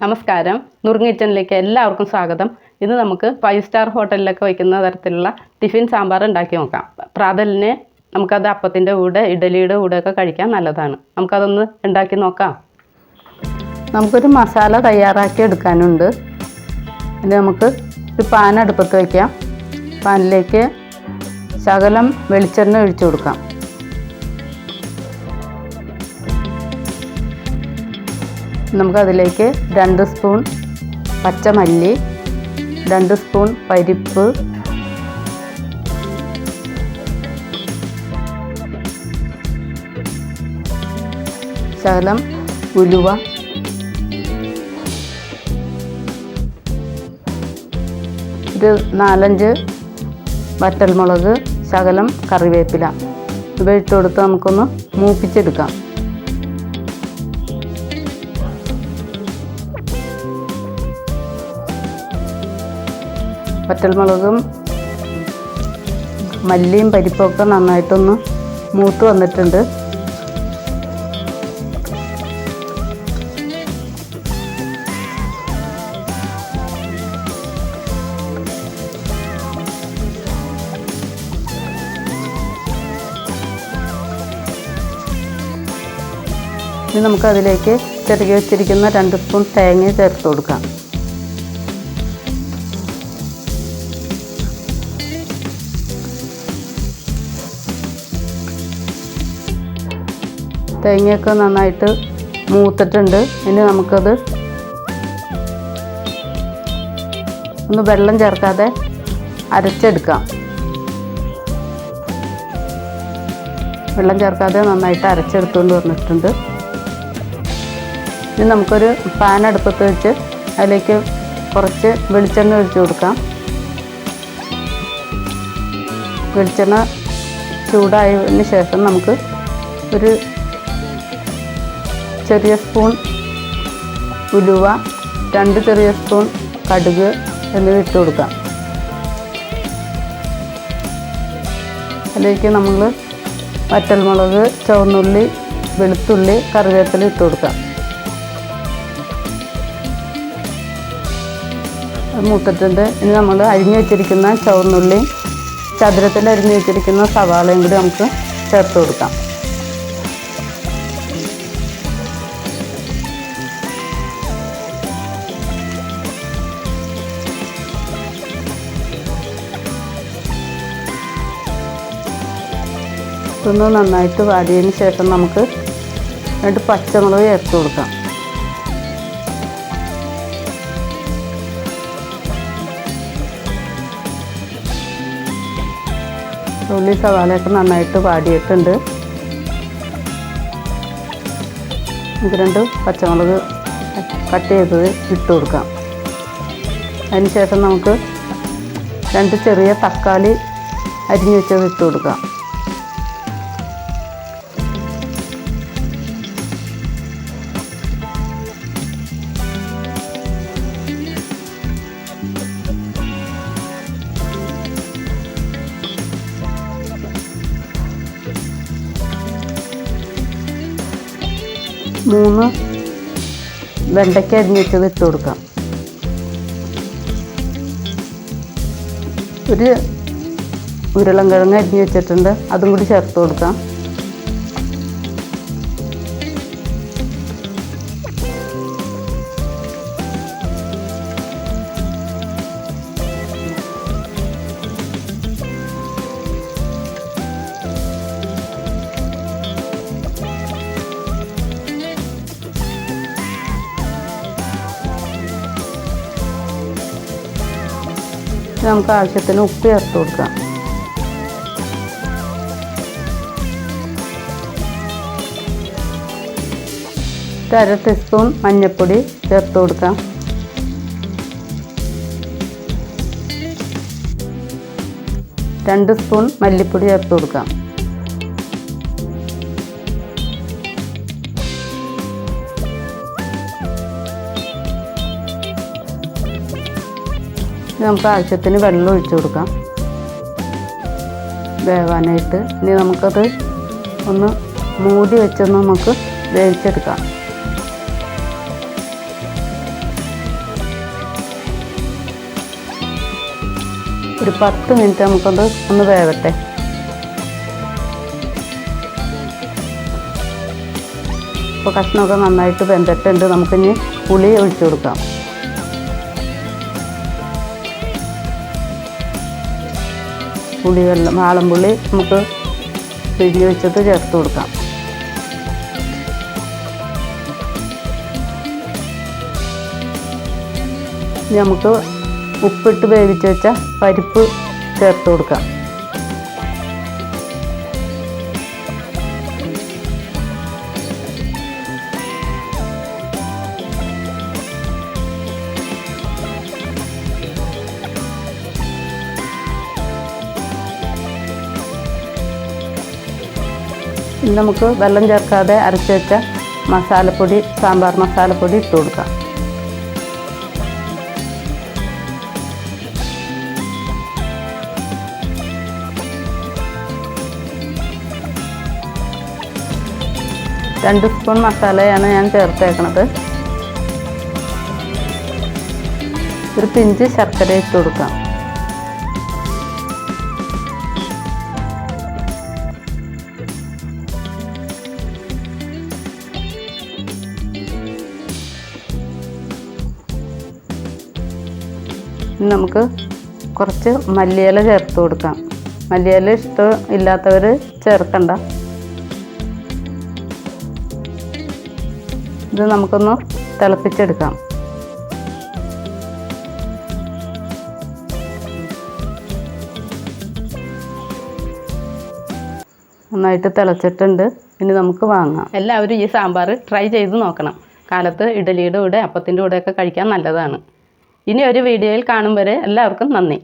നമസ്കാരം. നുറുങ്ങ് കിച്ചണിലേക്ക് എല്ലാവർക്കും സ്വാഗതം. ഇന്ന് നമുക്ക് 5 സ്റ്റാർ ഹോട്ടലിലൊക്കെ വയ്ക്കുന്ന തരത്തിലുള്ള ടിഫിൻ സാമ്പാർ ഉണ്ടാക്കി നോക്കാം. പ്രാതലിന് നമുക്കത് അപ്പത്തിൻ്റെ കൂടെ ഇഡലിയുടെ കൂടെയൊക്കെ കഴിക്കാൻ നല്ലതാണ്. നമുക്കതൊന്ന് ഉണ്ടാക്കി നോക്കാം. നമുക്കൊരു മസാല തയ്യാറാക്കി എടുക്കാനുണ്ട്. അതിന് നമുക്ക് ഒരു പാൻ അടുപ്പത്ത് വയ്ക്കാം. പാനിലേക്ക് ശകലം വെളിച്ചെണ്ണ ഒഴിച്ചു കൊടുക്കാം. നമുക്കതിലേക്ക് 2 സ്പൂൺ പച്ചമല്ലി, 2 സ്പൂൺ പരിപ്പ്, ശകലം ഉലുവ, ഒരു 4-5 വറ്റൽമുളക്, ശകലം കറിവേപ്പില ഇവ ഇട്ട് കൊടുത്ത് നമുക്കൊന്ന് മൂപ്പിച്ചെടുക്കാം. വറ്റൽമുളകും മല്ലിയും പരിപ്പൊക്കെ നന്നായിട്ടൊന്ന് മൂത്ത് വന്നിട്ടുണ്ട്. ഇനി നമുക്കതിലേക്ക് ചെറുകി വെച്ചിരിക്കുന്ന 2 സ്പൂൺ തേങ്ങ ചേർത്ത് കൊടുക്കാം. തേങ്ങയൊക്കെ നന്നായിട്ട് മൂത്തിട്ടുണ്ട്. ഇനി നമുക്കത് ഒന്ന് വെള്ളം ചേർക്കാതെ അരച്ചെടുക്കാം. വെള്ളം ചേർക്കാതെ നന്നായിട്ട് അരച്ചെടുത്തുകൊണ്ട് വന്നിട്ടുണ്ട്. ഇനി നമുക്കൊരു പാൻ അടുപ്പത്ത് വെച്ച് അതിലേക്ക് കുറച്ച് വെളിച്ചെണ്ണ ഒഴിച്ച് കൊടുക്കാം. വെളിച്ചെണ്ണ ചൂടായതിന് ശേഷം നമുക്ക് ഒരു ചെറിയ സ്പൂൺ ഉലുവ, 2 ചെറിയ സ്പൂൺ കടുക് എന്നിവ ഇട്ട് കൊടുക്കാം. അതിലേക്ക് നമ്മൾ വറ്റൽമുളക്, ചുവന്നുള്ളി, വെളുത്തുള്ളി, കറിവേപ്പില ഇട്ട് കൊടുക്കാം. അത് മൂത്തിട്ടുണ്ട്. ഇനി നമ്മൾ അരിഞ്ഞു വെച്ചിരിക്കുന്ന ചുവന്നുള്ളി, ചതുരത്തിൽ അരിഞ്ഞു വെച്ചിരിക്കുന്ന സവാളയും കൂടി നമുക്ക് ചേർത്ത് കൊടുക്കാം. ഇതൊന്ന് നന്നായിട്ട് വാടിയതിന് ശേഷം നമുക്ക് 2 പച്ചമുളക് ചേർത്ത് കൊടുക്കാം. ഉള്ളി സവാളയൊക്കെ നന്നായിട്ട് വാടിയിട്ടുണ്ട്. നമുക്ക് 2 പച്ചമുളക് കട്ട് ചെയ്തത് ഇട്ട് കൊടുക്കാം. അതിന് ശേഷം നമുക്ക് 2 ചെറിയ തക്കാളി അരിഞ്ഞ് വെച്ചത് ഇട്ട് കൊടുക്കാം. മൂന്ന് വെണ്ടയ്ക്ക അരിഞ്ഞ് വെച്ചത് ഇട്ട് കൊടുക്കാം. ഒരു ഉരുളൻകിഴങ്ങ് അരിഞ്ഞ് വെച്ചിട്ടുണ്ട്, അതും കൂടി ചേർത്ത് കൊടുക്കാം. നമുക്ക് ആവശ്യത്തിന് ഉപ്പ് ചേർത്ത് കൊടുക്കാം. ഒരു 1/2 ടീസ്പൂൺ മഞ്ഞൾപ്പൊടി ചേർത്ത് കൊടുക്കാം. രണ്ട് സ്പൂൺ മല്ലിപ്പൊടി ചേർത്ത് കൊടുക്കാം. നമുക്ക് ആവശ്യത്തിന് വെള്ളം ഒഴിച്ചു കൊടുക്കാം വേവാനായിട്ട്. ഇനി നമുക്കത് ഒന്ന് മൂടി വെച്ചൊന്ന് നമുക്ക് വേവിച്ചെടുക്കാം. ഒരു 10 മിനിറ്റ് നമുക്കൊന്ന് വേവട്ടെ. ഇപ്പോൾ കഷ്ണമൊക്കെ നന്നായിട്ട് വെന്തിട്ടുണ്ട്. നമുക്കിനി പുളി ഒഴിച്ചു കൊടുക്കാം. പുളിവെള്ളം, വാളംപുളി നമുക്ക് പിഴിഞ്ഞ് വെച്ചിട്ട് ചേർത്ത് കൊടുക്കാം. ഇനി നമുക്ക് ഉപ്പിട്ട് വേവിച്ച് വെച്ച പരിപ്പ് ചേർത്ത് കൊടുക്കാം. ഇനി നമുക്ക് വെള്ളം ചേർക്കാതെ അരച്ച് വെച്ച മസാലപ്പൊടി, സാമ്പാർ മസാലപ്പൊടി ഇട്ട് കൊടുക്കാം. രണ്ട് സ്പൂൺ മസാലയാണ് ഞാൻ ചേർത്തേക്കണത്. ഒരു പിഞ്ച് ശർക്കര ഇട്ട് കൊടുക്കാം. ഇനി നമുക്ക് കുറച്ച് മല്ലിയില ചേർത്ത് കൊടുക്കാം. മല്ലിയില ഇഷ്ടം ഇല്ലാത്തവർ ചേർക്കണ്ട. ഇത് നമുക്കൊന്ന് തിളപ്പിച്ചെടുക്കാം. നന്നായിട്ട് തിളച്ചിട്ടുണ്ട്. ഇനി നമുക്ക് വാങ്ങാം. എല്ലാവരും ഈ സാമ്പാർ ട്രൈ ചെയ്ത് നോക്കണം. കാലത്ത് ഇഡലിയുടെ കൂടെ, അപ്പത്തിൻ്റെ കൂടെയൊക്കെ കഴിക്കാൻ നല്ലതാണ്. ഇനി ഒരു വീഡിയോയിൽ കാണും വരെ എല്ലാവർക്കും നന്ദി.